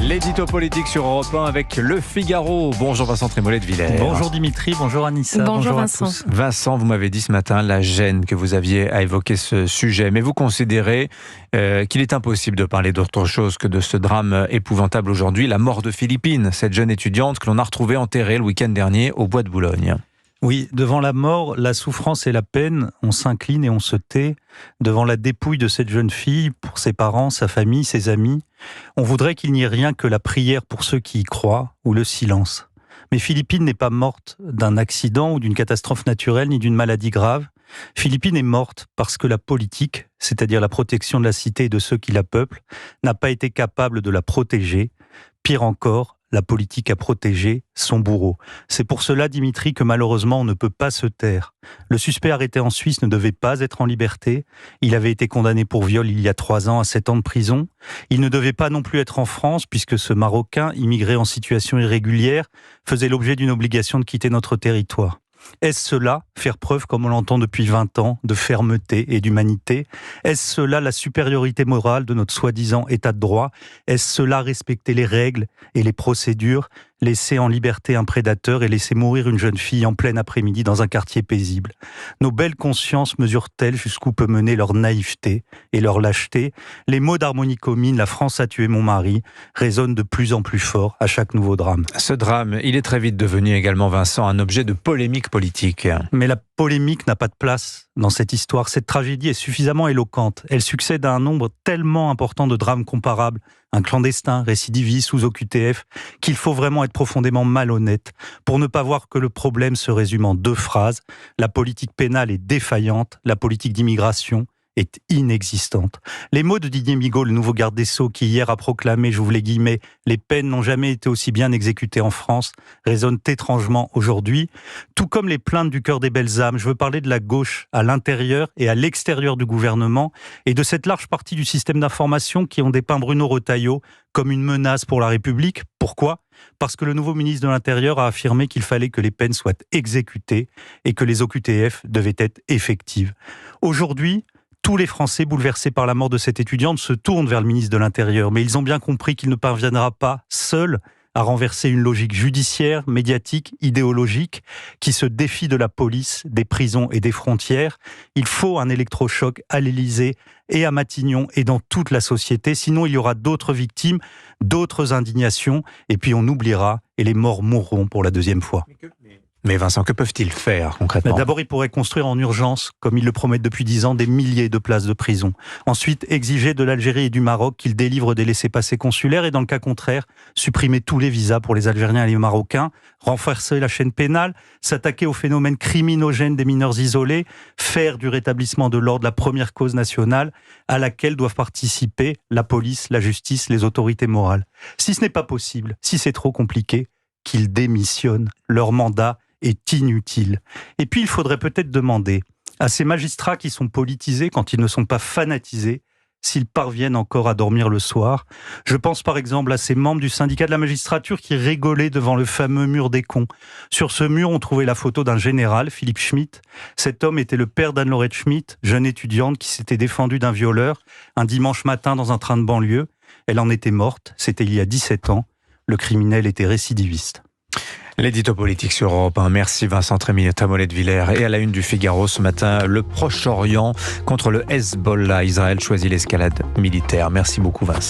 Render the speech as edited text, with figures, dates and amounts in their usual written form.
L'édito politique sur Europe 1 avec Le Figaro. Bonjour Vincent Trémollet de Villers. Bonjour Dimitri, bonjour Anissa. Bonjour à Vincent. tous. Vincent, vous m'avez dit ce matin la gêne que vous aviez à évoquer ce sujet, mais vous considérez qu'il est impossible de parler d'autre chose que de ce drame épouvantable aujourd'hui, la mort de Philippine, cette jeune étudiante que l'on a retrouvée enterrée le week-end dernier au bois de Boulogne. Oui, devant la mort, la souffrance et la peine, on s'incline et on se tait. Devant la dépouille de cette jeune fille, pour ses parents, sa famille, ses amis, on voudrait qu'il n'y ait rien que la prière pour ceux qui y croient ou le silence. Mais Philippine n'est pas morte d'un accident ou d'une catastrophe naturelle ni d'une maladie grave. Philippine est morte parce que la politique, c'est-à-dire la protection de la cité et de ceux qui la peuplent, n'a pas été capable de la protéger. Pire encore, la politique a protégé son bourreau. C'est pour cela, Dimitri, que malheureusement on ne peut pas se taire. Le suspect arrêté en Suisse ne devait pas être en liberté. Il avait été condamné pour viol il y a 3 ans à 7 ans de prison. Il ne devait pas non plus être en France puisque ce Marocain, immigré en situation irrégulière, faisait l'objet d'une obligation de quitter notre territoire. Est-ce cela, faire preuve, comme on l'entend depuis 20 ans, de fermeté et d'humanité? Est-ce cela la supériorité morale de notre soi-disant état de droit? Est-ce cela respecter les règles et les procédures? Laisser en liberté un prédateur et laisser mourir une jeune fille en plein après-midi dans un quartier paisible? Nos belles consciences mesurent-elles jusqu'où peut mener leur naïveté et leur lâcheté? Les mots d'Harmonie Comine, la France a tué mon mari, résonnent de plus en plus fort à chaque nouveau drame. Ce drame, il est très vite devenu également, Vincent, un objet de polémique politique. Mais la polémique n'a pas de place dans cette histoire. Cette tragédie est suffisamment éloquente. Elle succède à un nombre tellement important de drames comparables, un clandestin, récidiviste sous OQTF, qu'il faut vraiment être profondément malhonnête pour ne pas voir que le problème se résume en 2 phrases. La politique pénale est défaillante, la politique d'immigration est inexistante. Les mots de Didier Migaud, le nouveau garde des Sceaux, qui hier a proclamé, j'ouvre les guillemets, « Les peines n'ont jamais été aussi bien exécutées en France », résonnent étrangement aujourd'hui. Tout comme les plaintes du cœur des belles âmes, je veux parler de la gauche à l'intérieur et à l'extérieur du gouvernement et de cette large partie du système d'information qui ont dépeint Bruno Retailleau comme une menace pour la République. Pourquoi ? Parce que le nouveau ministre de l'Intérieur a affirmé qu'il fallait que les peines soient exécutées et que les OQTF devaient être effectives. Aujourd'hui, tous les Français bouleversés par la mort de cette étudiante se tournent vers le ministre de l'Intérieur, mais ils ont bien compris qu'il ne parviendra pas seul à renverser une logique judiciaire, médiatique, idéologique, qui se défie de la police, des prisons et des frontières. Il faut un électrochoc à l'Élysée et à Matignon et dans toute la société, sinon il y aura d'autres victimes, d'autres indignations, et puis on oubliera et les morts mourront pour la 2e fois. Mais Vincent, que peuvent-ils faire concrètement ? D'abord, ils pourraient construire en urgence, comme ils le promettent depuis 10 ans, des milliers de places de prison. Ensuite, exiger de l'Algérie et du Maroc qu'ils délivrent des laissez-passer consulaires et dans le cas contraire, supprimer tous les visas pour les Algériens et les Marocains, renforcer la chaîne pénale, s'attaquer au phénomène criminogène des mineurs isolés, faire du rétablissement de l'ordre la première cause nationale à laquelle doivent participer la police, la justice, les autorités morales. Si ce n'est pas possible, si c'est trop compliqué, qu'ils démissionnent. Leur mandat est inutile. Et puis, il faudrait peut-être demander à ces magistrats qui sont politisés quand ils ne sont pas fanatisés, s'ils parviennent encore à dormir le soir. Je pense par exemple à ces membres du syndicat de la magistrature qui rigolaient devant le fameux mur des cons. Sur ce mur, on trouvait la photo d'un général, Philippe Schmitt. Cet homme était le père d'Anne-Laurette Schmitt, jeune étudiante qui s'était défendue d'un violeur un dimanche matin dans un train de banlieue. Elle en était morte, c'était il y a 17 ans. Le criminel était récidiviste. L'édito politique sur Europe 1. Merci Vincent Trémollet de Villers. Et à la une du Figaro ce matin, le Proche-Orient contre le Hezbollah. Israël choisit l'escalade militaire. Merci beaucoup Vincent.